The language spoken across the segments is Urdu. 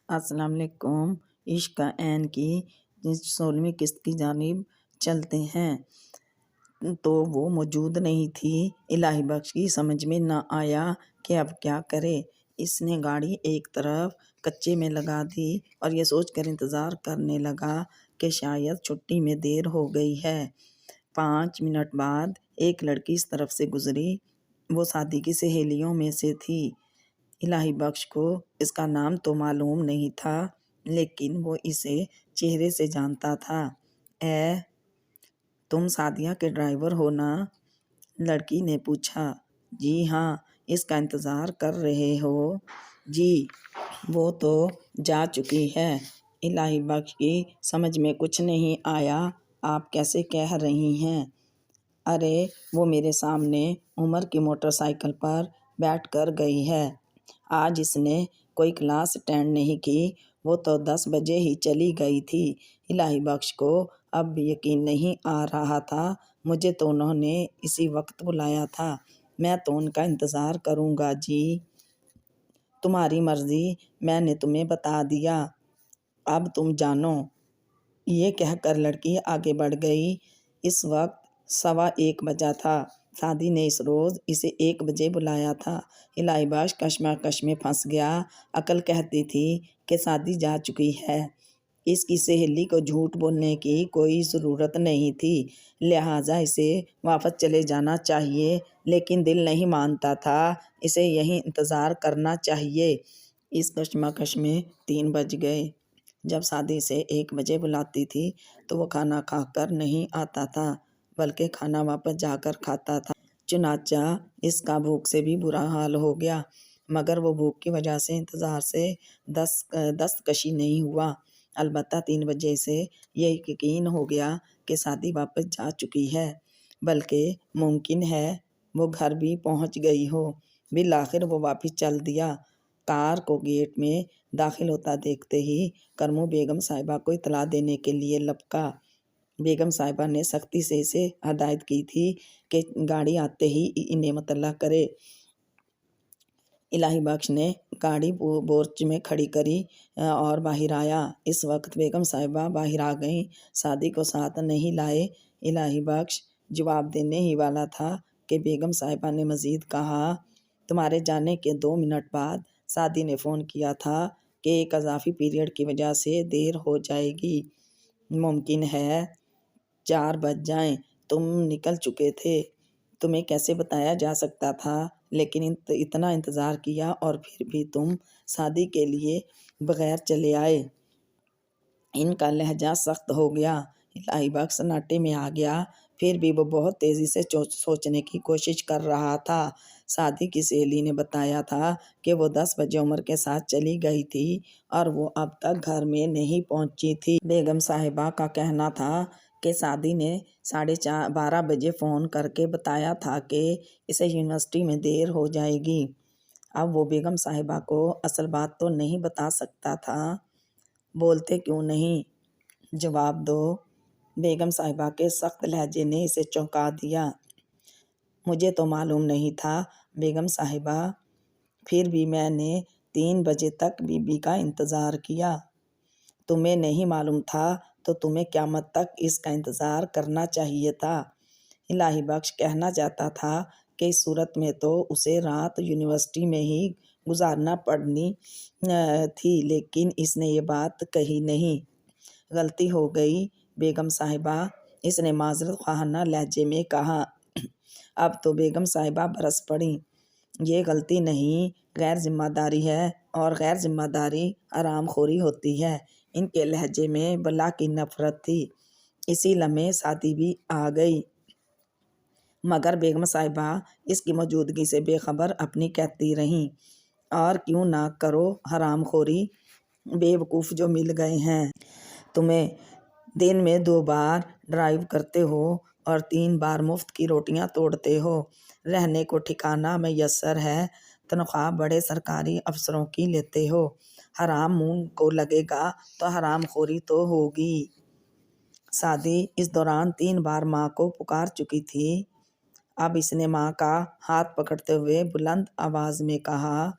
السلام علیکم۔ عشق کا عین کی 16ویں قسط کی جانب چلتے ہیں تو وہ موجود نہیں تھی۔ الہی بخش کی سمجھ میں نہ آیا کہ اب کیا کرے۔ اس نے گاڑی ایک طرف کچے میں لگا دی اور یہ سوچ کر انتظار کرنے لگا کہ شاید چھٹی میں دیر ہو گئی ہے۔ 5 منٹ بعد ایک لڑکی اس طرف سے گزری۔ وہ سعدی کی سہیلیوں میں سے تھی۔ الہی بخش کو اس کا نام تو معلوم نہیں تھا، لیکن وہ اسے چہرے سے جانتا تھا۔ اے تم سعدیہ کے ڈرائیور ہو نا؟ لڑکی نے پوچھا۔ جی ہاں، اس کا انتظار کر رہے ہو؟ جی، وہ تو جا چکی ہے۔ الہی بخش کی سمجھ میں کچھ نہیں آیا۔ آپ کیسے کہہ رہی ہیں؟ ارے وہ میرے سامنے عمر کی موٹر سائیکل پر بیٹھ کر گئی ہے۔ آج اس نے کوئی کلاس اٹینڈ نہیں کی، وہ تو 10 بجے ہی چلی گئی تھی۔ الہی بخش کو اب بھی یقین نہیں آ رہا تھا۔ مجھے تو انہوں نے اسی وقت بلایا تھا، میں تو ان کا انتظار کروں گا جی۔ تمہاری مرضی، میں نے تمہیں بتا دیا، اب تم جانو۔ یہ کہہ کر لڑکی آگے بڑھ گئی۔ اس وقت 1:15 بجا تھا۔ سعدی نے اس روز اسے 1 بجے بلایا تھا۔ الہی بخش کشمکش میں پھنس گیا۔ عقل کہتی تھی کہ سعدی جا چکی ہے، اس کی سہیلی کو جھوٹ بولنے کی کوئی ضرورت نہیں تھی، لہٰذا اسے واپس چلے جانا چاہیے، لیکن دل نہیں مانتا تھا، اسے یہیں انتظار کرنا چاہیے۔ اس کشمکش میں 3 بج گئے۔ جب سعدی اسے 1 بجے بلاتی تھی تو وہ کھانا کھا کر نہیں آتا تھا، بلکہ کھانا واپس جا کر کھاتا تھا۔ چنانچہ اس کا بھوک سے بھی برا حال ہو گیا، مگر وہ بھوک کی وجہ سے انتظار سے دستکشی نہیں ہوا۔ البتہ 3 بجے سے یہ یقین ہو گیا کہ سعدی واپس جا چکی ہے، بلکہ ممکن ہے وہ گھر بھی پہنچ گئی ہو۔ بالآخر وہ واپس چل دیا۔ کار کو گیٹ میں داخل ہوتا دیکھتے ہی کرمو بیگم صاحبہ کو اطلاع دینے کے لیے لپکا۔ بیگم صاحبہ نے سختی سے اسے ہدایت کی تھی کہ گاڑی آتے ہی انہیں مطلع کرے۔ الہی بخش نے گاڑی پورچ میں کھڑی کری اور باہر آیا۔ اس وقت بیگم صاحبہ باہر آ گئیں، سعدی کو ساتھ نہیں لائے۔ الہی بخش جواب دینے ہی والا تھا کہ بیگم صاحبہ نے مزید کہا، تمہارے جانے کے 2 منٹ بعد سعدی نے فون کیا تھا کہ ایک اضافی پیریڈ کی وجہ سے دیر ہو جائے گی، ممکن ہے 4 بج جائیں۔ تم نکل چکے تھے، تمہیں کیسے بتایا جا سکتا تھا، لیکن اتنا انتظار کیا اور پھر بھی تم شادی کے لیے بغیر چلے آئے۔ ان کا لہجہ سخت ہو گیا۔ الہی بخش سناٹے میں آ گیا، پھر بھی وہ بہت تیزی سے سوچنے کی کوشش کر رہا تھا۔ سعدی کی سہیلی نے بتایا تھا کہ وہ 10 بجے عمر کے ساتھ چلی گئی تھی اور وہ اب تک گھر میں نہیں پہنچی تھی۔ بیگم صاحبہ کا کہنا تھا کہ سعدی نے 12:30 بجے فون کر کے بتایا تھا کہ اسے یونیورسٹی میں دیر ہو جائے گی۔ اب وہ بیگم صاحبہ کو اصل بات تو نہیں بتا سکتا تھا۔ بولتے کیوں نہیں؟ جواب دو۔ بیگم صاحبہ کے سخت لہجے نے اسے چونکا دیا۔ مجھے تو معلوم نہیں تھا بیگم صاحبہ، پھر بھی میں نے 3 بجے تک بی بی کا انتظار کیا۔ تمہیں نہیں معلوم تھا تو تمہیں قیامت تک اس کا انتظار کرنا چاہیے تھا۔ الہی بخش کہنا چاہتا تھا کہ اس صورت میں تو اسے رات یونیورسٹی میں ہی گزارنا پڑنی تھی، لیکن اس نے یہ بات کہی نہیں۔ غلطی ہو گئی بیگم صاحبہ، اس نے معذرت خواہانہ لہجے میں کہا۔ اب تو بیگم صاحبہ برس پڑیں۔ یہ غلطی نہیں، غیر ذمہ داری ہے، اور غیر ذمہ داری حرام خوری ہوتی ہے۔ ان کے لہجے میں بلا کی نفرت تھی۔ اسی لمحے سعدی بھی آ گئی، مگر بیگم صاحبہ اس کی موجودگی سے بے خبر اپنی کہتی رہیں، اور کیوں نہ کرو حرام خوری، بے وقوف جو مل گئے ہیں تمہیں، دن میں 2 بار ڈرائیو کرتے ہو اور 3 بار مفت کی روٹیاں توڑتے ہو، رہنے کو ٹھکانہ میسر ہے، تنخواہ بڑے سرکاری افسروں کی لیتے ہو، حرام منہ کو لگے گا تو حرام خوری تو ہوگی۔ سعدی اس دوران 3 بار ماں کو پکار چکی تھی۔ اب اس نے ماں کا ہاتھ پکڑتے ہوئے بلند آواز میں کہا،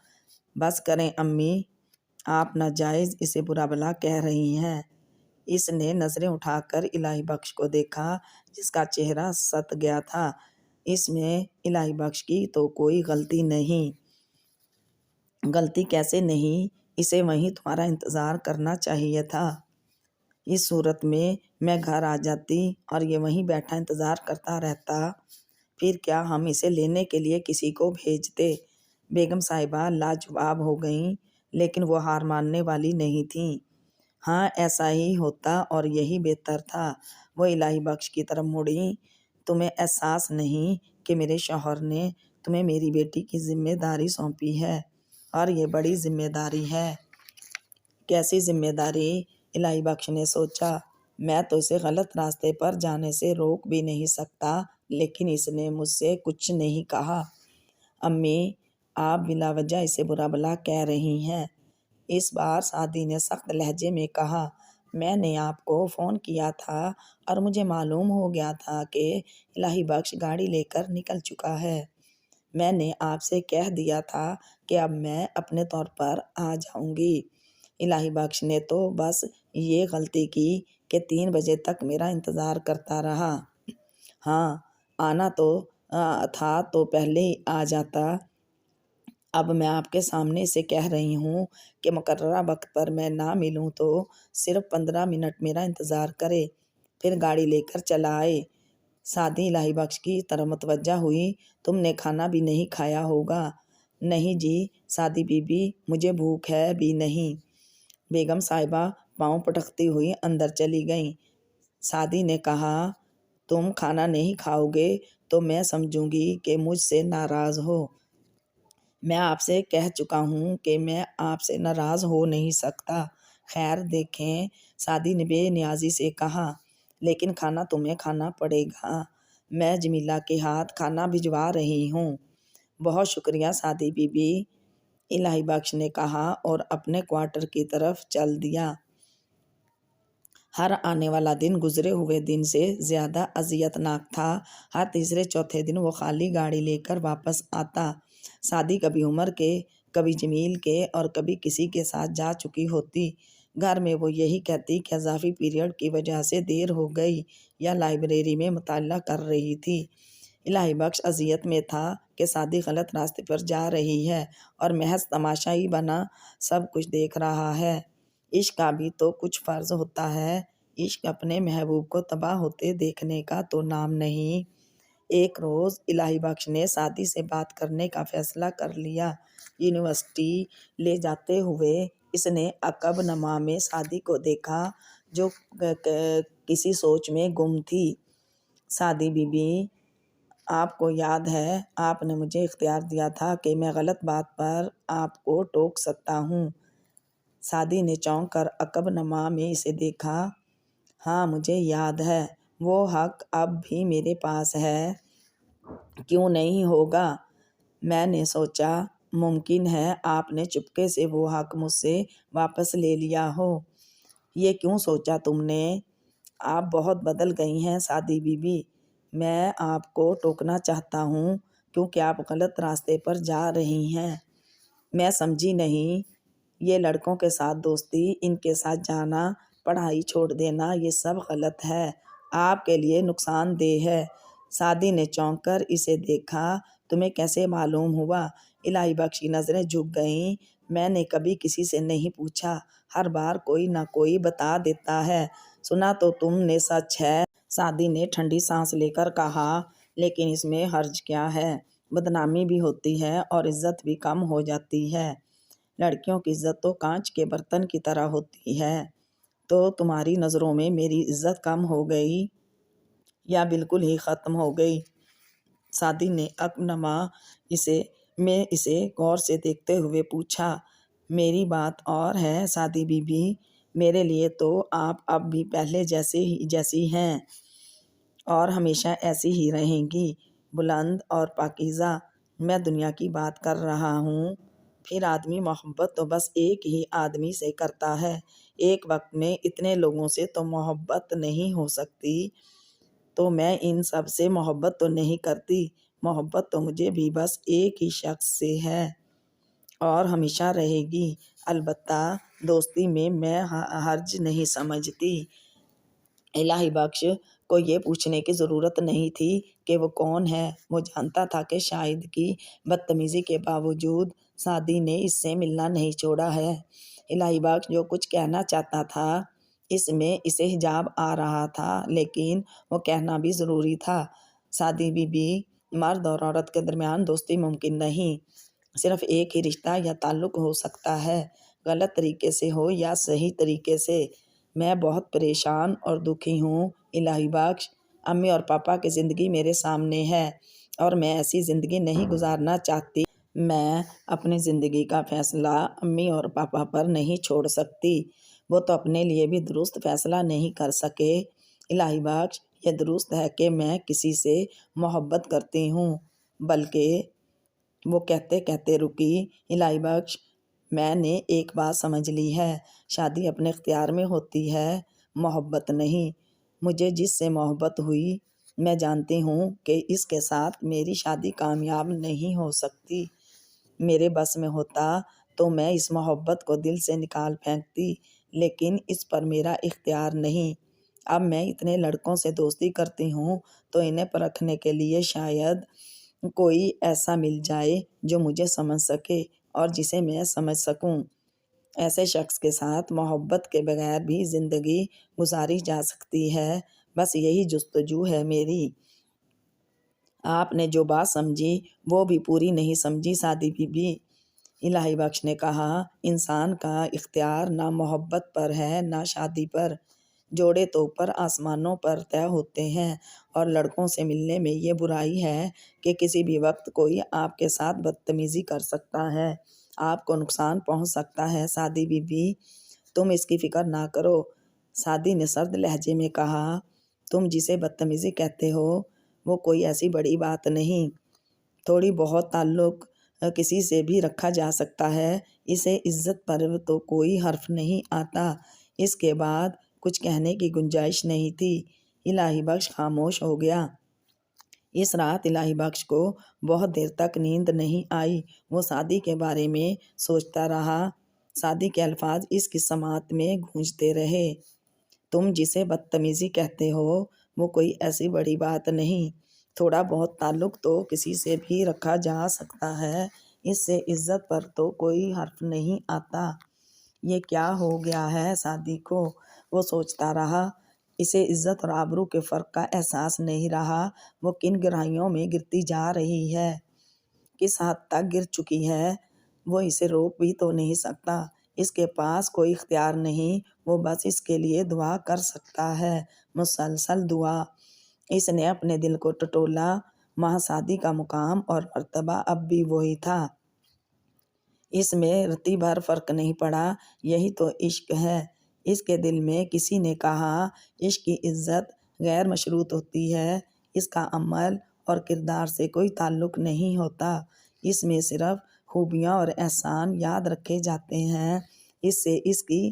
بس کریں امی، آپ ناجائز اسے برا بھلا کہہ رہی ہیں۔ اس نے نظریں اٹھا کر الہی بخش کو دیکھا جس کا چہرہ ست گیا تھا۔ اس میں الہی بخش کی تو کوئی غلطی نہیں۔ غلطی کیسے نہیں؟ اسے وہیں تمہارا انتظار کرنا چاہیے تھا۔ اس صورت میں گھر آ جاتی اور یہ وہیں بیٹھا انتظار کرتا رہتا، پھر کیا ہم اسے لینے کے لیے کسی کو بھیجتے؟ بیگم صاحبہ لاجواب ہو گئیں، لیکن وہ ہار ماننے والی نہیں تھیں۔ ہاں ایسا ہی ہوتا اور یہی بہتر تھا۔ وہ الہی بخش کی طرف مڑیں۔ تمہیں احساس نہیں کہ میرے شوہر نے تمہیں میری بیٹی کی ذمہ داری سونپی ہے، اور یہ بڑی ذمہ داری ہے۔ کیسی ذمہ داری؟ الہی بخش نے سوچا۔ میں تو اسے غلط راستے پر جانے سے روک بھی نہیں سکتا، لیکن اس نے مجھ سے کچھ نہیں کہا۔ امی، آپ بلا وجہ اسے برا بھلا کہہ رہی ہیں۔ اس بار سعدی نے سخت لہجے میں کہا۔ میں نے آپ کو فون کیا تھا اور مجھے معلوم ہو گیا تھا کہ الہی بخش گاڑی لے کر نکل چکا ہے۔ میں نے آپ سے کہہ دیا تھا کہ اب میں اپنے طور پر آ جاؤں گی۔ الہی بخش نے تو بس یہ غلطی کی کہ 3 بجے تک میرا انتظار کرتا رہا۔ ہاں آنا تو تھا تو پہلے ہی آ جاتا۔ اب میں آپ کے سامنے سے کہہ رہی ہوں کہ مقررہ وقت پر میں نہ ملوں تو صرف 15 منٹ میرا انتظار کرے، پھر گاڑی لے کر چلا آئے۔ سعدی الہی بخش کی طرف متوجہ ہوئی۔ تم نے کھانا بھی نہیں کھایا ہوگا؟ نہیں جی سعدی بی بی، مجھے بھوک ہے بھی نہیں۔ بیگم صاحبہ پاؤں پٹکتی ہوئی اندر چلی گئیں۔ سعدی نے کہا، تم کھانا نہیں کھاؤ گے تو میں سمجھوں گی کہ مجھ سے ناراض ہو۔ میں آپ سے کہہ چکا ہوں کہ میں آپ سے ناراض ہو نہیں سکتا۔ خیر دیکھیں، سعدی نے بے نیازی سے کہا، لیکن کھانا تمہیں کھانا پڑے گا۔ میں جمیلہ کے ہاتھ کھانا بھجوا رہی ہوں۔ بہت شکریہ سعدی بی بی، الہی بخش نے کہا اور اپنے کوارٹر کی طرف چل دیا۔ ہر آنے والا دن گزرے ہوئے دن سے زیادہ اذیت ناک تھا۔ ہر تیسرے چوتھے دن وہ خالی گاڑی لے کر واپس آتا۔ سعدی کبھی عمر کے، کبھی جمیل کے اور کبھی کسی کے ساتھ جا چکی ہوتی۔ گھر میں وہ یہی کہتی کہ اضافی پیریڈ کی وجہ سے دیر ہو گئی یا لائبریری میں مطالعہ کر رہی تھی۔ الہی بخش اذیت میں تھا کہ سعدی غلط راستے پر جا رہی ہے اور محض تماشائی بنا سب کچھ دیکھ رہا ہے۔ عشق کا بھی تو کچھ فرض ہوتا ہے۔ عشق اپنے محبوب کو تباہ ہوتے دیکھنے کا تو نام نہیں۔ ایک روز الہی بخش نے سعدی سے بات کرنے کا فیصلہ کر لیا۔ یونیورسٹی لے جاتے ہوئے اس نے عقب نما میں سعدی کو دیکھا جو کسی سوچ میں گم تھی۔ سعدی بی بی، آپ کو یاد ہے آپ نے مجھے اختیار دیا تھا کہ میں غلط بات پر آپ کو ٹوک سکتا ہوں۔ سعدی نے چونک کر عقب نما میں اسے دیکھا۔ ہاں مجھے یاد ہے، وہ حق اب بھی میرے پاس ہے۔ کیوں نہیں ہوگا؟ میں نے سوچا ممکن ہے آپ نے چپکے سے وہ حق مجھ سے واپس لے لیا ہو۔ یہ کیوں سوچا تم نے؟ آپ بہت بدل گئی ہیں سعدی بی بی۔ میں آپ کو ٹوکنا چاہتا ہوں کیونکہ آپ غلط راستے پر جا رہی ہیں۔ میں سمجھی نہیں۔ یہ لڑکوں کے ساتھ دوستی، ان کے ساتھ جانا، پڑھائی چھوڑ دینا، یہ سب غلط ہے، آپ کے لیے نقصان دہ ہے۔ سعدی نے چونک کر اسے دیکھا۔ تمہیں کیسے معلوم ہوا؟ الہی بخش کی نظریں جھک گئیں۔ میں نے کبھی کسی سے نہیں پوچھا، ہر بار کوئی نہ کوئی بتا دیتا ہے۔ سنا تو تم نے سچ ہے، سعدی نے ٹھنڈی سانس لے کر کہا، لیکن اس میں حرج کیا ہے؟ بدنامی بھی ہوتی ہے اور عزت بھی کم ہو جاتی ہے۔ لڑکیوں کی عزت تو کانچ کے برتن کی طرح ہوتی ہے۔ تو تمہاری نظروں میں میری عزت کم ہو گئی یا بالکل ہی ختم ہو گئی؟ سعدی نے عقب نما میں اسے غور سے دیکھتے ہوئے پوچھا۔ میری بات اور ہے سعدی بی بی، میرے لیے تو آپ اب بھی پہلے جیسی ہیں اور ہمیشہ ایسی ہی رہیں گی، بلند اور پاکیزہ۔ میں دنیا کی بات کر رہا ہوں۔ پھر آدمی محبت تو بس ایک ہی آدمی سے کرتا ہے، ایک وقت میں اتنے لوگوں سے تو محبت نہیں ہو سکتی۔ تو میں ان سب سے محبت تو نہیں کرتی، محبت تو مجھے بھی بس ایک ہی شخص سے ہے اور ہمیشہ رہے گی۔ البتہ دوستی میں حرج نہیں سمجھتی۔ الہی بخش کو یہ پوچھنے کی ضرورت نہیں تھی کہ وہ کون ہے۔ وہ جانتا تھا کہ شاہد کی بدتمیزی کے باوجود سعدی نے اس سے ملنا نہیں چھوڑا ہے۔ الہی بخش جو کچھ کہنا چاہتا تھا اس میں اسے حجاب آ رہا تھا، لیکن وہ کہنا بھی ضروری تھا۔ سعدی بی بی، مرد اور عورت کے درمیان دوستی ممکن نہیں، صرف ایک ہی رشتہ یا تعلق ہو سکتا ہے، غلط طریقے سے ہو یا صحیح طریقے سے۔ میں بہت پریشان اور دکھی ہوں الہی بخش۔ امی اور پاپا کی زندگی میرے سامنے ہے اور میں ایسی زندگی نہیں گزارنا چاہتی۔ میں اپنی زندگی کا فیصلہ امی اور پاپا پر نہیں چھوڑ سکتی، وہ تو اپنے لیے بھی درست فیصلہ نہیں کر سکے۔ الہی بخش، یہ درست ہے کہ میں کسی سے محبت کرتی ہوں، بلکہ وہ کہتے کہتے رکی۔ الہی بخش، میں نے ایک بات سمجھ لی ہے، شادی اپنے اختیار میں ہوتی ہے، محبت نہیں۔ مجھے جس سے محبت ہوئی میں جانتی ہوں کہ اس کے ساتھ میری شادی کامیاب نہیں ہو سکتی۔ میرے بس میں ہوتا تو میں اس محبت کو دل سے نکال پھینکتی، لیکن اس پر میرا اختیار نہیں۔ اب میں اتنے لڑکوں سے دوستی کرتی ہوں تو انہیں پرکھنے کے لیے شاید کوئی ایسا مل جائے جو مجھے سمجھ سکے اور جسے میں سمجھ سکوں۔ ایسے شخص کے ساتھ محبت کے بغیر بھی زندگی گزاری جا سکتی ہے، بس یہی جستجو ہے میری۔ آپ نے جو بات سمجھی وہ بھی پوری نہیں سمجھی سعدی بی بی، الہی بخش نے کہا۔ انسان کا اختیار نہ محبت پر ہے نہ شادی پر۔ جوڑے تو اوپر آسمانوں پر طے ہوتے ہیں، اور لڑکوں سے ملنے میں یہ برائی ہے کہ کسی بھی وقت کوئی آپ کے ساتھ بدتمیزی کر سکتا ہے، آپ کو نقصان پہنچ سکتا ہے۔ سعدی بی بی، تم اس کی فکر نہ کرو، سعدی نے سرد لہجے میں کہا۔ تم جسے بدتمیزی کہتے ہو وہ کوئی ایسی بڑی بات نہیں، تھوڑی بہت تعلق کسی سے بھی رکھا جا سکتا ہے، اسے عزت پر تو کوئی حرف نہیں آتا۔ اس کے بعد کچھ کہنے کی گنجائش نہیں تھی۔ الہی بخش خاموش ہو گیا۔ اس رات الہی بخش کو بہت دیر تک نیند نہیں آئی، وہ سعدی کے بارے میں سوچتا رہا۔ سعدی کے الفاظ اس کی سماعت میں گونجتے رہے۔ تم جسے بدتمیزی کہتے ہو وہ کوئی ایسی بڑی بات نہیں، تھوڑا بہت تعلق تو کسی سے بھی رکھا جا سکتا ہے، اس سے عزت پر تو کوئی حرف نہیں آتا۔ یہ کیا ہو گیا ہے سعدی کو؟ وہ سوچتا رہا۔ اسے عزت اور آبرو کے فرق کا احساس نہیں رہا۔ وہ کن گہرائیوں میں گرتی جا رہی ہے، کس حد تک گر چکی ہے، وہ اسے روک بھی تو نہیں سکتا۔ اس کے پاس کوئی اختیار نہیں، وہ بس اس کے لیے دعا کر سکتا ہے، مسلسل دعا۔ اس نے اپنے دل کو ٹٹولا، وہاں سعدی کا مقام اور مرتبہ اب بھی وہی تھا، اس میں رتی بھر فرق نہیں پڑا۔ یہی تو عشق ہے۔ اس کے دل میں کسی نے کہا عشق کی عزت غیر مشروط ہوتی ہے، اس کا عمل اور کردار سے کوئی تعلق نہیں ہوتا، اس میں صرف خوبیاں اور احسان یاد رکھے جاتے ہیں۔ اس سے اس کی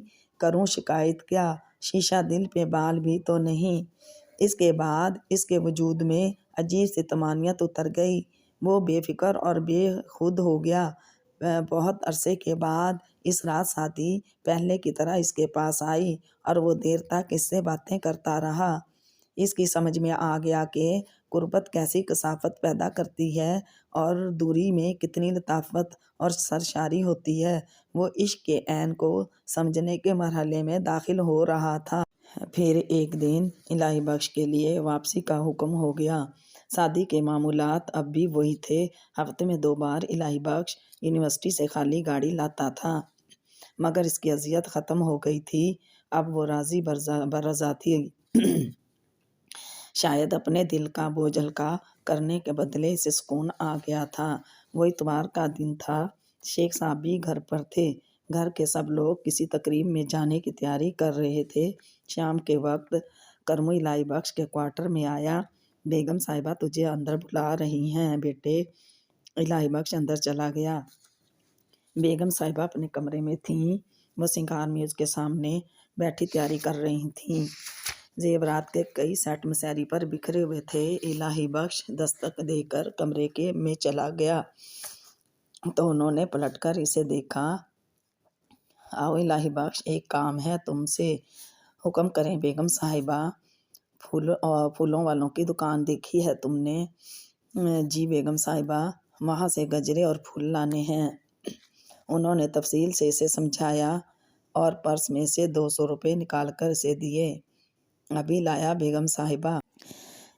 کروں شکایت کیا، شیشہ دل پہ بال بھی تو نہیں۔ اس کے بعد اس کے وجود میں عجیب سی طمانینت اتر گئی، وہ بے فکر اور بے خود ہو گیا۔ بہت عرصے کے بعد اس رات سعدی پہلے کی طرح اس کے پاس آئی اور وہ دیر تک اس سے باتیں کرتا رہا۔ اس کی سمجھ میں آ گیا کہ قربت کیسی کثافت پیدا کرتی ہے اور دوری میں کتنی لطافت اور سرشاری ہوتی ہے۔ وہ عشق کے عین کو سمجھنے کے مرحلے میں داخل ہو رہا تھا۔ پھر ایک دن الہی بخش کے لیے واپسی کا حکم ہو گیا۔ سعدی کے معمولات اب بھی وہی تھے، ہفتے میں 2 بار الہی بخش یونیورسٹی سے خالی گاڑی لاتا تھا، مگر اس کی اذیت ختم ہو گئی تھی، اب وہ راضی برضا تھی۔ شاید اپنے دل کا بوجھ ہلکا کرنے کے بدلے اسے سکون آ گیا تھا۔ وہ اتوار کا دن تھا، شیخ صاحب بھی گھر پر تھے، گھر کے سب لوگ کسی تقریب میں جانے کی تیاری کر رہے تھے۔ شام کے وقت کرمو الہی بخش کے کوارٹر میں آیا۔ بیگم صاحبہ تجھے اندر بلا رہی ہیں بیٹے۔ الہی بخش اندر چلا گیا۔ بیگم صاحبہ اپنے کمرے میں تھیں، وہ سنگار میز کے سامنے بیٹھی تیاری کر رہی تھیں۔ زیورات کے کئی سیٹ مسیری پر بکھرے ہوئے تھے۔ الہی بخش دستک دے کر کمرے میں چلا گیا تو انہوں نے پلٹ کر اسے دیکھا۔ آؤ الہی بخش، ایک کام ہے تم سے۔ حکم کریں بیگم صاحبہ۔ پھولوں والوں کی دکان دیکھی ہے تم نے؟ جی بیگم صاحبہ، وہاں سے گجرے اور پھول لانے ہیں۔ انہوں نے تفصیل سے اسے سمجھایا اور پرس میں سے 200 روپے نکال کر اسے دیے۔ ابھی لایا بیگم صاحبہ۔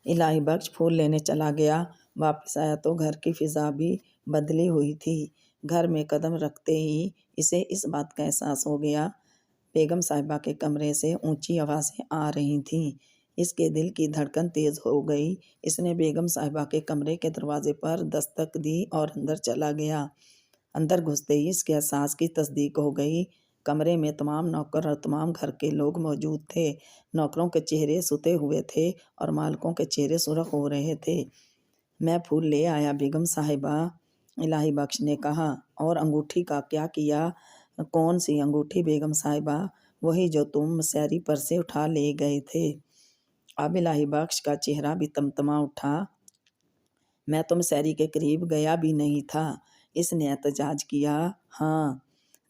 الہی بخش پھول لینے چلا گیا۔ واپس آیا تو گھر کی فضا بھی بدلی ہوئی تھی۔ گھر میں قدم رکھتے ہی اسے اس بات کا احساس ہو گیا، بیگم صاحبہ کے کمرے سے اونچی آوازیں آ رہی تھیں۔ اس کے دل کی دھڑکن تیز ہو گئی۔ اس نے بیگم صاحبہ کے کمرے کے دروازے پر دستک دی اور اندر چلا گیا۔ اندر گھستے ہی اس کے احساس کی تصدیق ہو گئی۔ کمرے میں تمام نوکر اور تمام گھر کے لوگ موجود تھے۔ نوکروں کے چہرے ستے ہوئے تھے اور مالکوں کے چہرے سرخ ہو رہے تھے۔ میں پھول لے آیا بیگم صاحبہ، الہی بخش نے کہا۔ اور انگوٹھی کا کیا کیا؟ کون سی انگوٹھی بیگم صاحبہ؟ وہی جو تم مسیری پر سے اٹھا لے گئے تھے۔ اب الہی بخش کا چہرہ بھی تمتما اٹھا۔ میں تو مسیری کے قریب گیا بھی نہیں تھا۔ اس نے احتجاج کیا۔ ہاں،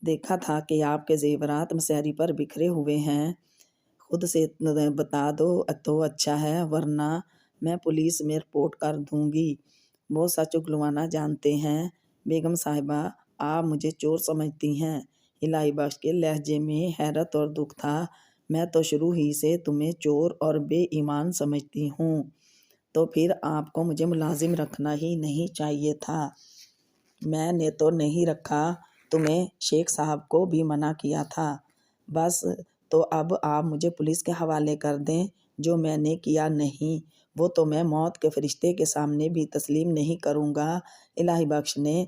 دیکھا تھا کہ آپ کے زیورات مسیری پر بکھرے ہوئے ہیں۔ خود سے بتا دو تو اچھا ہے، ورنہ میں پولیس میں رپورٹ کر دوں گی۔ وہ سچ اگلوانا جانتے ہیں۔ بیگم صاحبہ، آپ مجھے چور سمجھتی ہیں؟ الہی بخش کے لہجے میں حیرت اور دکھ تھا۔ میں تو شروع ہی سے تمہیں چور اور بے ایمان سمجھتی ہوں۔ تو پھر آپ کو مجھے ملازم رکھنا ہی نہیں چاہیے تھا۔ میں نے تو نہیں رکھا، تمہیں شیخ صاحب کو بھی منع کیا تھا۔ بس تو اب آپ مجھے پولیس کے حوالے کر دیں۔ جو میں نے کیا نہیں، وہ تو میں موت کے فرشتے کے سامنے بھی تسلیم نہیں کروں گا، الہی بخش نے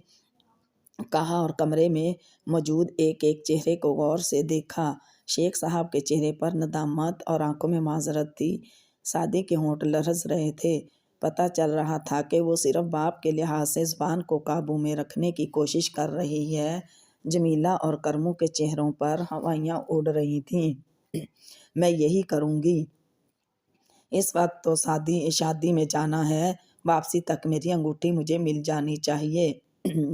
کہا اور کمرے میں موجود ایک ایک چہرے کو غور سے دیکھا۔ شیخ صاحب کے چہرے پر ندامت اور آنکھوں میں معذرت تھی۔ سعدی کے ہونٹ لرز رہے تھے۔ پتہ چل رہا تھا کہ وہ صرف باپ کے لحاظ سے زبان کو قابو میں رکھنے کی کوشش کر رہی ہے۔ جمیلہ اور کرمو کے چہروں پر ہوائیاں اڑ رہی تھیں۔ میں یہی کروں گی۔ اس وقت تو شادی میں جانا ہے۔ واپسی تک میری انگوٹھی مجھے مل جانی چاہیے،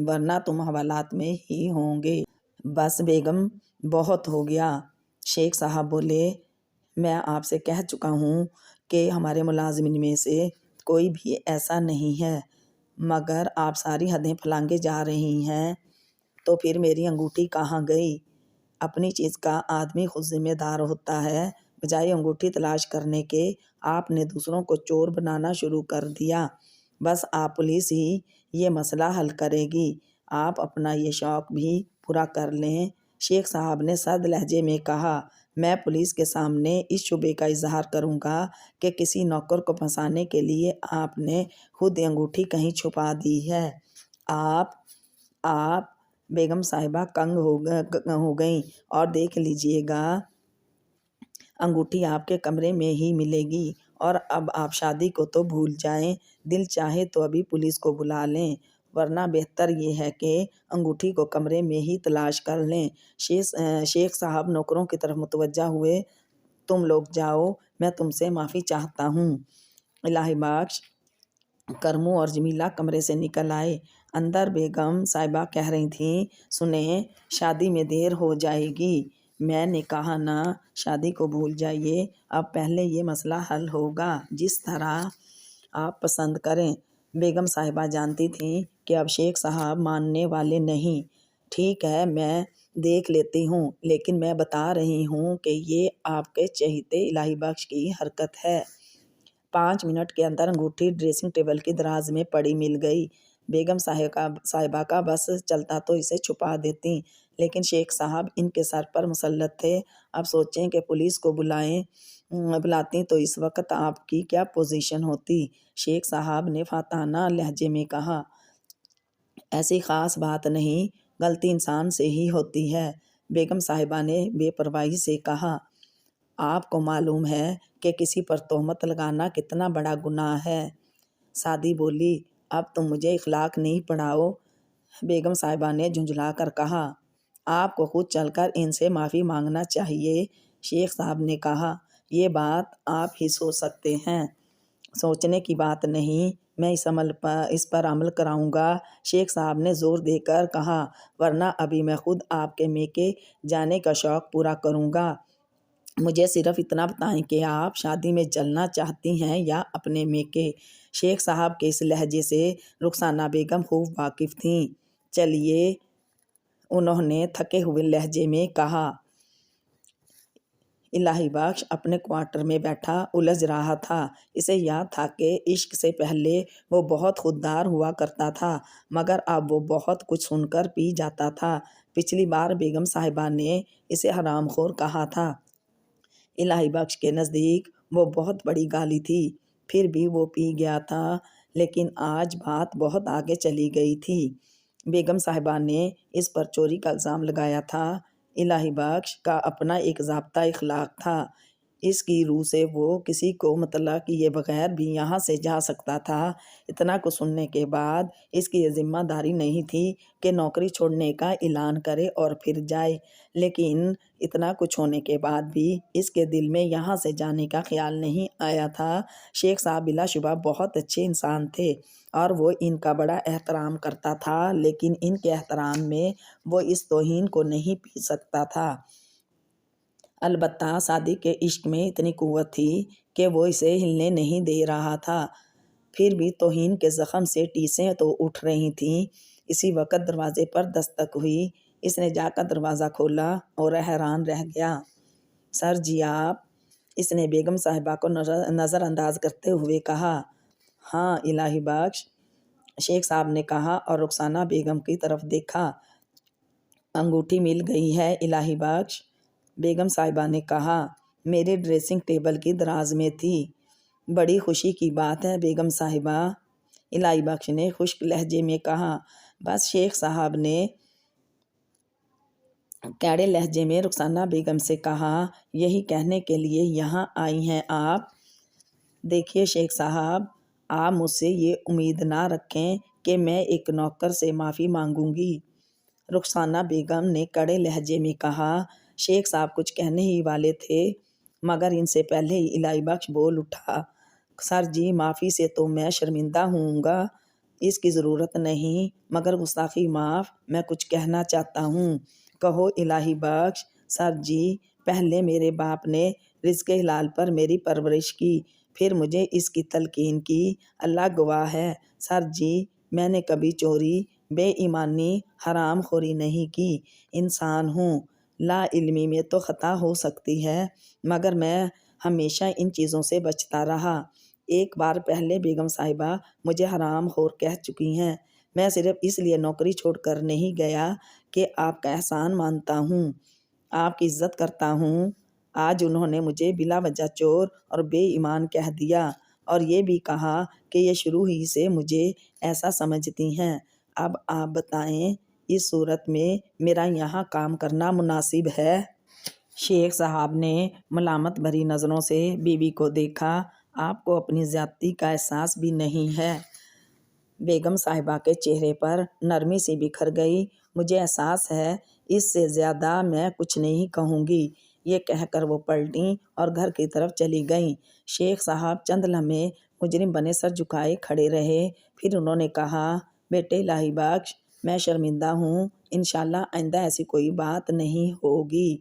ورنہ تم حوالات میں ہی ہوں گے۔ بس بیگم، بہت ہو گیا۔ شیخ صاحب بولے، میں آپ سے کہہ چکا ہوں کہ ہمارے ملازمین میں سے کوئی بھی ایسا نہیں ہے، مگر آپ ساری حدیں پھلانگے جا رہی ہیں۔ تو پھر میری انگوٹھی کہاں گئی؟ اپنی چیز کا آدمی خود ذمہ دار ہوتا ہے۔ بجائے انگوٹھی تلاش کرنے کے آپ نے دوسروں کو چور بنانا شروع کر دیا۔ بس آپ پولیس ہی یہ مسئلہ حل کرے گی۔ آپ اپنا یہ شوق بھی پورا کر لیں۔ شیخ صاحب نے سرد لہجے میں کہا، میں پولیس کے سامنے اس شبے کا اظہار کروں گا کہ کسی نوکر کو پھنسانے کے لیے آپ نے خود انگوٹھی کہیں چھپا دی ہے۔ آپ بیگم صاحبہ کنگ ہو گئیں۔ اور دیکھ لیجئے گا، انگوٹھی آپ کے کمرے میں ہی ملے گی۔ اور اب آپ شادی کو تو بھول جائیں۔ دل چاہے تو ابھی پولیس کو بلا لیں، ورنہ بہتر یہ ہے کہ انگوٹھی کو کمرے میں ہی تلاش کر لیں۔ شیخ صاحب نوکروں کی طرف متوجہ ہوئے۔ تم لوگ جاؤ، میں تم سے معافی چاہتا ہوں۔ الہی بخش، کرمو اور جمیلہ کمرے سے نکل آئے۔ اندر بیگم صاحبہ کہہ رہی تھیں، سنیں، شادی میں دیر ہو جائے گی۔ میں نے کہا نا، شادی کو بھول جائیے، اب پہلے یہ مسئلہ حل ہوگا جس طرح آپ پسند کریں۔ بیگم صاحبہ جانتی تھیں کہ اب شیخ صاحب ماننے والے نہیں۔ ٹھیک ہے، میں دیکھ لیتی ہوں، لیکن میں بتا رہی ہوں کہ یہ آپ کے چہیتے الہی بخش کی حرکت ہے۔ 5 منٹ کے اندر انگوٹھی ڈریسنگ ٹیبل کی دراز میں پڑی مل گئی۔ بیگم صاحبہ کا بس چلتا تو اسے چھپا دیتی، لیکن شیخ صاحب ان کے سر پر مسلط تھے۔ اب سوچیں کہ پولیس کو بلاتی تو اس وقت آپ کی کیا پوزیشن ہوتی؟ شیخ صاحب نے فاتحانہ لہجے میں کہا، ایسی خاص بات نہیں، غلطی انسان سے ہی ہوتی ہے۔ بیگم صاحبہ نے بے پرواہی سے کہا، آپ کو معلوم ہے کہ کسی پر تہمت لگانا کتنا بڑا گناہ ہے۔ سعدی بولی، اب تم مجھے اخلاق نہیں پڑھاؤ۔ بیگم صاحبہ نے جھنجھلا کر کہا، آپ کو خود چل کر ان سے معافی مانگنا چاہیے۔ شیخ صاحب نے کہا، یہ بات آپ ہی سوچ سکتے ہیں، سوچنے کی بات نہیں۔ میں اس پر عمل کراؤں گا۔ شیخ صاحب نے زور دے کر کہا، ورنہ ابھی میں خود آپ کے میکے جانے کا شوق پورا کروں گا۔ مجھے صرف اتنا بتائیں کہ آپ شادی میں چلنا چاہتی ہیں یا اپنے میکے؟ شیخ صاحب کے اس لہجے سے رخسانہ بیگم خوب واقف تھیں۔ چلیے، انہوں نے تھکے ہوئے لہجے میں کہا۔ الہی بخش اپنے کوارٹر میں بیٹھا الجھ رہا تھا۔ اسے یاد تھا کہ عشق سے پہلے وہ بہت خوددار ہوا کرتا تھا، مگر اب وہ بہت کچھ سن کر پی جاتا تھا۔ پچھلی بار بیگم صاحبہ نے اسے حرام خور کہا تھا۔ الہی بخش کے نزدیک وہ بہت بڑی گالی تھی، پھر بھی وہ پی گیا تھا، لیکن آج بات بہت آگے چلی گئی تھی۔ بیگم صاحبہ نے اس پر چوری کا الزام لگایا تھا۔ الہی بخش کا اپنا ایک ضابطہ اخلاق تھا۔ اس کی روح سے وہ کسی کو مطلع کیے بغیر بھی یہاں سے جا سکتا تھا۔ اتنا کچھ سننے کے بعد اس کی یہ ذمہ داری نہیں تھی کہ نوکری چھوڑنے کا اعلان کرے اور پھر جائے، لیکن اتنا کچھ ہونے کے بعد بھی اس کے دل میں یہاں سے جانے کا خیال نہیں آیا تھا۔ شیخ صاحب بلا شبہ بہت اچھے انسان تھے اور وہ ان کا بڑا احترام کرتا تھا، لیکن ان کے احترام میں وہ اس توہین کو نہیں پی سکتا تھا۔ البتہ صادق کے عشق میں اتنی قوت تھی کہ وہ اسے ہلنے نہیں دے رہا تھا۔ پھر بھی توہین کے زخم سے ٹیسیں تو اٹھ رہی تھیں۔ اسی وقت دروازے پر دستک ہوئی۔ اس نے جا کر دروازہ کھولا اور حیران رہ گیا۔ سر جی آپ؟ اس نے بیگم صاحبہ کو نظر انداز کرتے ہوئے کہا۔ ہاں الہی بخش، شیخ صاحب نے کہا اور رخسانہ بیگم کی طرف دیکھا۔ انگوٹھی مل گئی ہے الہی بخش؟ بیگم صاحبہ نے کہا۔ میرے ڈریسنگ ٹیبل کی دراز میں تھی۔ بڑی خوشی کی بات ہے بیگم صاحبہ، الہی بخش نے خشک لہجے میں کہا۔ بس شیخ صاحب نے کیڑے لہجے میں رخسانہ بیگم سے کہا، یہی کہنے کے لیے یہاں آئی ہیں آپ؟ دیکھیے شیخ صاحب، آپ مجھ سے یہ امید نہ رکھیں کہ میں ایک نوکر سے معافی مانگوں گی، رخسانہ بیگم نے کڑے لہجے میں کہا۔ شیخ صاحب کچھ کہنے ہی والے تھے، مگر ان سے پہلے ہی الہی بخش بول اٹھا۔ سر جی، معافی سے تو میں شرمندہ ہوں گا، اس کی ضرورت نہیں، مگر گستاخی معاف، میں کچھ کہنا چاہتا ہوں۔ کہو الہی بخش۔ سر جی، پہلے میرے باپ نے رزق حلال پر میری پرورش کی، پھر مجھے اس کی تلقین کی، اللہ گواہ ہے۔ سر جی، میں نے کبھی چوری، بے ایمانی، حرام خوری نہیں کی۔ انسان ہوں، لا علمی میں تو خطا ہو سکتی ہے، مگر میں ہمیشہ ان چیزوں سے بچتا رہا۔ ایک بار پہلے بیگم صاحبہ مجھے حرام خور کہہ چکی ہیں۔ میں صرف اس لیے نوکری چھوڑ کر نہیں گیا کہ آپ کا احسان مانتا ہوں، آپ کی عزت کرتا ہوں۔ آج انہوں نے مجھے بلا وجہ چور اور بے ایمان کہہ دیا، اور یہ بھی کہا کہ یہ شروع ہی سے مجھے ایسا سمجھتی ہیں۔ اب آپ بتائیں، اس صورت میں میرا یہاں کام کرنا مناسب ہے؟ شیخ صاحب نے ملامت بھری نظروں سے بیوی کو دیکھا۔ آپ کو اپنی زیادتی کا احساس بھی نہیں ہے؟ بیگم صاحبہ کے چہرے پر نرمی سی بکھر گئی۔ مجھے احساس ہے، اس سے زیادہ میں کچھ نہیں کہوں گی، یہ کہہ کر وہ پلٹیں اور گھر کی طرف چلی گئیں۔ شیخ صاحب چند لمحے مجرم بنے سر جھکائے کھڑے رہے، پھر انہوں نے کہا، بیٹے الہی بخش، میں شرمندہ ہوں، انشاءاللہ آئندہ ایسی کوئی بات نہیں ہوگی۔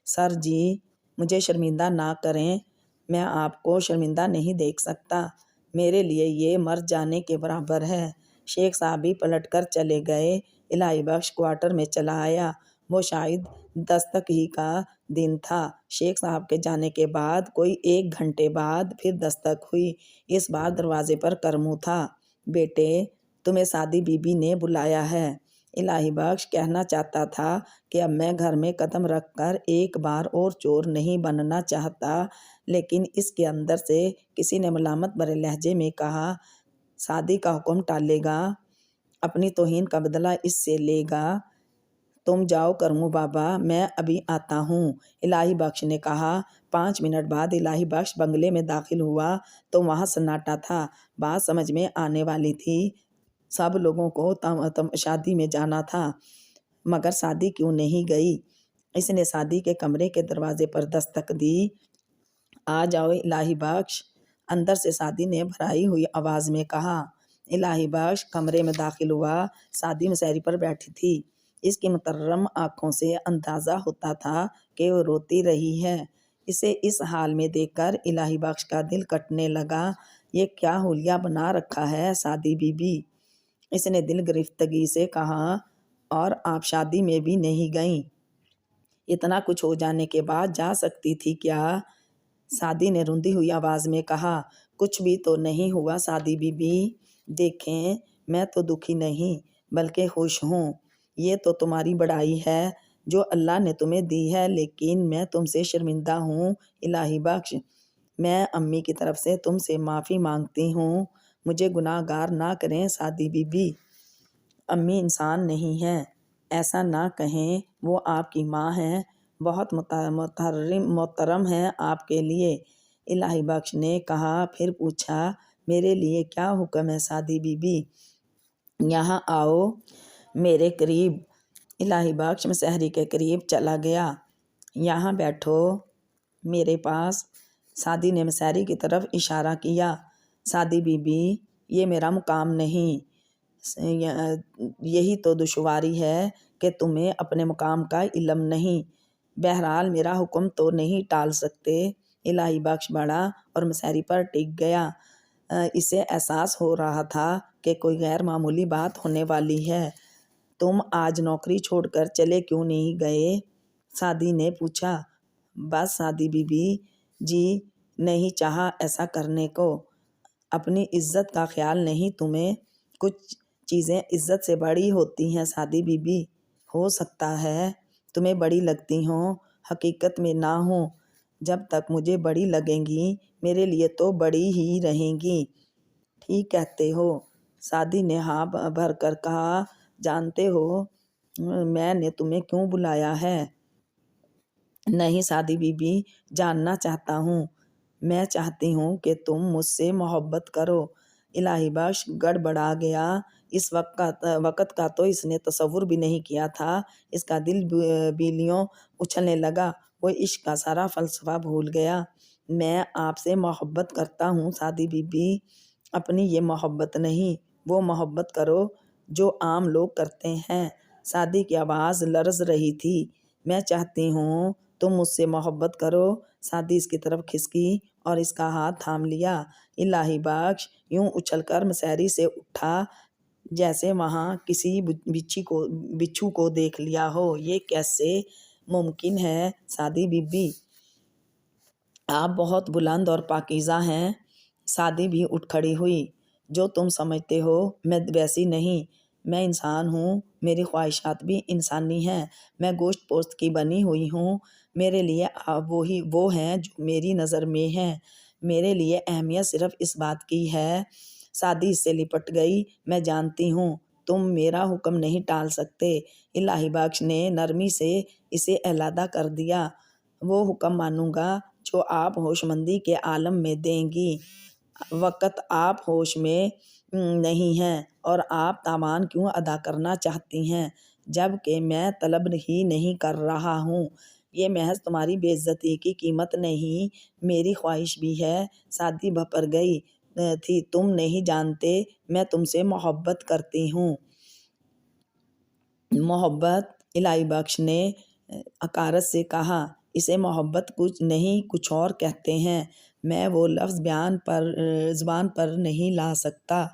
سر جی، مجھے شرمندہ نہ کریں، میں آپ کو شرمندہ نہیں دیکھ سکتا، میرے لیے یہ مر جانے کے برابر ہے۔ شیخ صاحب بھی پلٹ کر چلے گئے۔ الہی بخش کوارٹر میں چلا آیا۔ وہ شاید دستک ہی کا دن تھا۔ شیخ صاحب کے جانے کے بعد کوئی 1 گھنٹے بعد پھر دستک ہوئی۔ اس بار دروازے پر کرمو تھا۔ بیٹے، تمہیں سعدی بی بی نے بلایا ہے۔ الہی بخش کہنا چاہتا تھا کہ اب میں گھر میں قدم رکھ کر ایک بار اور چور نہیں بننا چاہتا، لیکن اس کے اندر سے کسی نے ملامت بھرے لہجے میں کہا، سعدی کا حکم ٹالے گا، اپنی توہین کا بدلہ اس سے لے گا۔ تم جاؤ کرمو بابا، میں ابھی آتا ہوں، الہی بخش نے کہا۔ 5 منٹ بعد الہی بخش بنگلے میں داخل ہوا تو وہاں سناٹا تھا۔ بات سمجھ میں آنے والی تھی، سب لوگوں کو شادی میں جانا تھا، مگر سعدی کیوں نہیں گئی؟ اس نے سعدی کے کمرے کے دروازے پر دستک دی۔ آ جاؤ الہی بخش، اندر سے سعدی نے بھرائی ہوئی آواز میں کہا۔ الہی بخش کمرے میں داخل ہوا۔ سعدی مسہری پر بیٹھی تھی۔ اس کی مترم آنکھوں سے اندازہ ہوتا تھا کہ وہ روتی رہی ہے۔ اسے اس حال میں دیکھ کر الہی بخش کا دل کٹنے لگا۔ یہ کیا حلیہ بنا رکھا ہے سعدی بی بی؟ اس نے دل گرفتگی سے کہا۔ اور آپ شادی میں بھی نہیں گئیں؟ اتنا کچھ ہو جانے کے بعد جا سکتی تھی کیا؟ سعدی نے روندی ہوئی آواز میں کہا۔ کچھ بھی تو نہیں ہوا سعدی بی بی۔ دیکھیں میں تو دکھی نہیں بلکہ خوش ہوں۔ یہ تو تمہاری بڑائی ہے جو اللہ نے تمہیں دی ہے، لیکن میں تم سے شرمندہ ہوں الہی بخش۔ میں امی کی طرف سے تم سے معافی مانگتی ہوں۔ مجھے گناہ گار نہ کریں سعدی بی بی۔ امی انسان نہیں ہیں، ایسا نہ کہیں، وہ آپ کی ماں ہیں، بہت محترم ہیں آپ کے لیے، الہی بخش نے کہا۔ پھر پوچھا، میرے لیے کیا حکم ہے سعدی بی بی؟ یہاں آؤ میرے قریب۔ الہی بخش مسہری کے قریب چلا گیا۔ یہاں بیٹھو میرے پاس۔ سعدی نے مسہری کی طرف اشارہ کیا۔ سعدی بی بی، یہ میرا مقام نہیں، یہی تو دشواری ہے کہ تمہیں اپنے مقام کا علم نہیں۔ بہرحال میرا حکم تو نہیں ٹال سکتے۔ الہی بخش بڑھا اور مسہری پر ٹک گیا۔ اسے احساس ہو رہا تھا کہ کوئی غیر معمولی بات ہونے والی ہے۔ تم آج نوکری چھوڑ کر چلے کیوں نہیں گئے؟ سعدی نے پوچھا۔ بس سعدی بی بی، جی نہیں چاہا ایسا کرنے کو۔ اپنی عزت کا خیال نہیں تمہیں؟ کچھ چیزیں عزت سے بڑی ہوتی ہیں سعدی بی بی۔ ہو سکتا ہے تمہیں بڑی لگتی ہوں، حقیقت میں نہ ہوں۔ جب تک مجھے بڑی لگیں گی میرے لیے تو بڑی ہی رہیں گی۔ ٹھیک کہتے ہو، سعدی نے ہاں بھر کر کہا۔ جانتے ہو میں نے تمہیں کیوں بلایا ہے؟ نہیں سعدی بی بی، جاننا چاہتا ہوں۔ میں چاہتی ہوں کہ تم مجھ سے محبت کرو۔ الہی بخش گڑبڑا گیا۔ اس وقت کا تو اس نے تصور بھی نہیں کیا تھا۔ اس کا دل بیلیوں اچھلنے لگا۔ وہ عشق کا سارا فلسفہ بھول گیا۔ میں آپ سے محبت کرتا ہوں سعدی بی بی، اپنی یہ محبت نہیں، وہ محبت کرو جو عام لوگ کرتے ہیں۔ سعدی کی آواز لرز رہی تھی۔ میں چاہتی ہوں تم مجھ سے محبت کرو۔ سعدی اس کی طرف کھسکی اور اس کا ہاتھ تھام لیا۔ الہی بخش یوں اچھل کر مسہری سے اٹھا جیسے وہاں کسی بچھو کو دیکھ لیا ہو۔ یہ کیسے ممکن ہے سعدی بی بی؟ آپ بہت بلند اور پاکیزہ ہیں۔ سعدی بھی اٹھ کھڑی ہوئی۔ جو تم سمجھتے ہو میں ویسی نہیں، میں انسان ہوں، میری خواہشات بھی انسانی ہیں، میں گوشت پوست کی بنی ہوئی ہوں۔ میرے لیے آپ وہ ہیں جو میری نظر میں ہیں۔ میرے لیے اہمیت صرف اس بات کی ہے۔ سعدی اس سے لپٹ گئی۔ میں جانتی ہوں تم میرا حکم نہیں ٹال سکتے۔ الہی بخش نے نرمی سے اسے علیحدہ کر دیا۔ وہ حکم مانوں گا جو آپ ہوش مندی کے عالم میں دیں گی۔ وقت آپ ہوش میں نہیں ہیں اور آپ تاوان کیوں ادا کرنا چاہتی ہیں جب کہ میں طلب ہی نہیں کر رہا ہوں؟ یہ محض تمہاری بے عزتی کی قیمت نہیں، میری خواہش بھی ہے۔ سعدی بھپر گئی تھی۔ تم نہیں جانتے میں تم سے محبت کرتی ہوں۔ محبت؟ الہی بخش نے حقارت سے کہا۔ اسے محبت کچھ نہیں کچھ اور کہتے ہیں۔ میں وہ لفظ زبان پر نہیں لا سکتا۔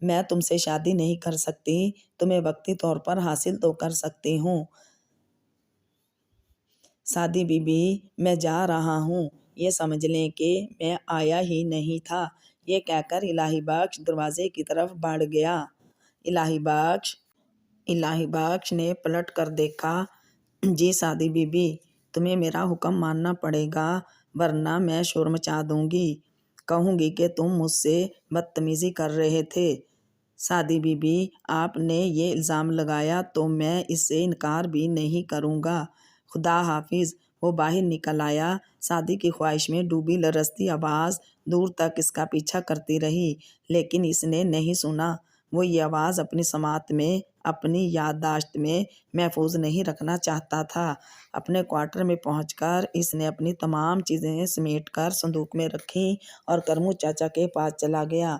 میں تم سے شادی نہیں کر سکتی، تمہیں وقتی طور پر حاصل تو کر سکتی ہوں۔ سعدی بی بی، میں جا رہا ہوں، یہ سمجھ لیں کہ میں آیا ہی نہیں تھا۔ یہ کہہ کر الہی بخش دروازے کی طرف بڑھ گیا۔ الہی بخش نے پلٹ کر دیکھا۔ جی سعدی بی بی، تمہیں میرا حکم ماننا پڑے گا ورنہ میں شور مچا دوں گی، کہوں گی کہ تم مجھ سے بدتمیزی کر رہے تھے۔ سعدی بی بی، آپ نے یہ الزام لگایا تو میں اس سے انکار بھی نہیں کروں گا۔ خدا حافظ۔ وہ باہر نکل آیا۔ سعدی کی خواہش میں ڈوبی لرزتی آواز دور تک اس کا پیچھا کرتی رہی لیکن اس نے نہیں سنا۔ وہ یہ آواز اپنی سماعت میں، اپنی یادداشت میں محفوظ نہیں رکھنا چاہتا تھا۔ اپنے کوارٹر میں پہنچ کر اس نے اپنی تمام چیزیں سمیٹ کر صندوق میں رکھیں اور کرمو چاچا کے پاس چلا گیا۔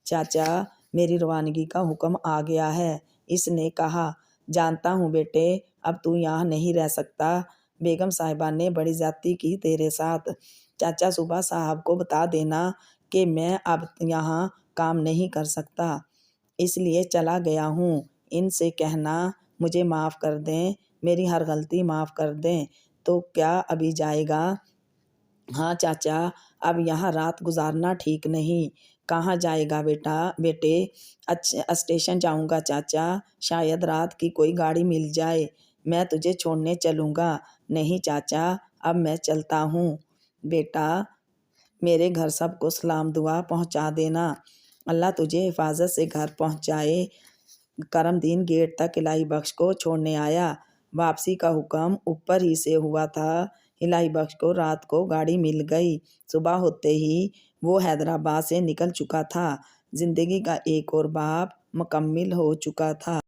چاچا، میری روانگی کا حکم آ گیا ہے، اس نے کہا۔ جانتا ہوں بیٹے، اب تو یہاں نہیں رہ سکتا۔ بیگم صاحبہ نے بڑی زیادتی کی تیرے ساتھ۔ چاچا صبح صاحب کو بتا دینا کہ میں اب یہاں کام نہیں کر سکتا، اس لیے چلا گیا ہوں۔ ان سے کہنا مجھے معاف کر دیں، میری ہر غلطی معاف کر دیں۔ تو کیا ابھی جائے گا؟ ہاں چاچا، اب یہاں رات گزارنا ٹھیک نہیں۔ کہاں جائے گا بیٹے؟ اسٹیشن جاؤں گا چاچا، شاید رات کی کوئی گاڑی مل جائے، میں تجھے چھوڑنے چلوں گا۔ نہیں چاچا، اب میں چلتا ہوں۔ بیٹا، میرے گھر سب کو سلام دعا پہنچا دینا، اللہ تجھے حفاظت سے گھر پہنچائے۔ کرم دین گیٹ تک الہی بخش کو چھوڑنے آیا۔ واپسی کا حکم اوپر ہی سے ہوا تھا۔ الہی بخش کو رات کو گاڑی مل گئی۔ صبح ہوتے ہی وہ حیدرآباد سے نکل چکا تھا۔ زندگی کا ایک اور باب مکمل ہو چکا تھا۔